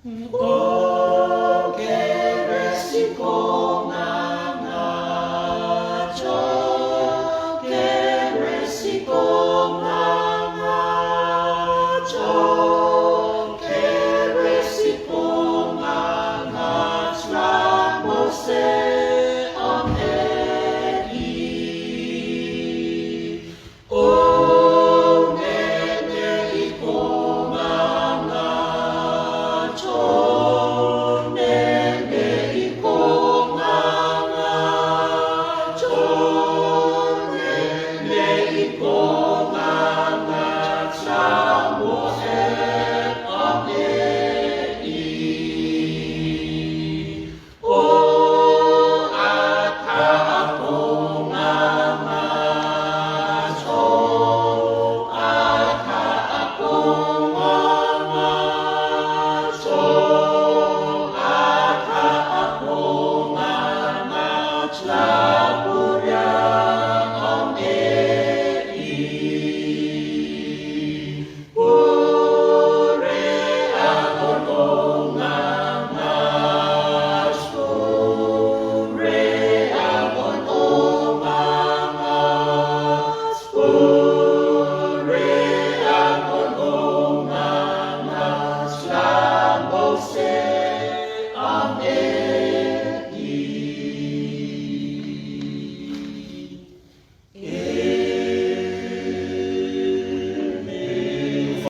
O che resti con Angaccio, che resti con Angaccio, che resti con Angaccio, la mose ameri. O nene ikong Angaccio, nene ikong Angaccio, nene ikong Angaccio, la mose ameri. O ata akong Angaccio, ata akong Angaccio, ata akong Angaccio, la buryang ameri.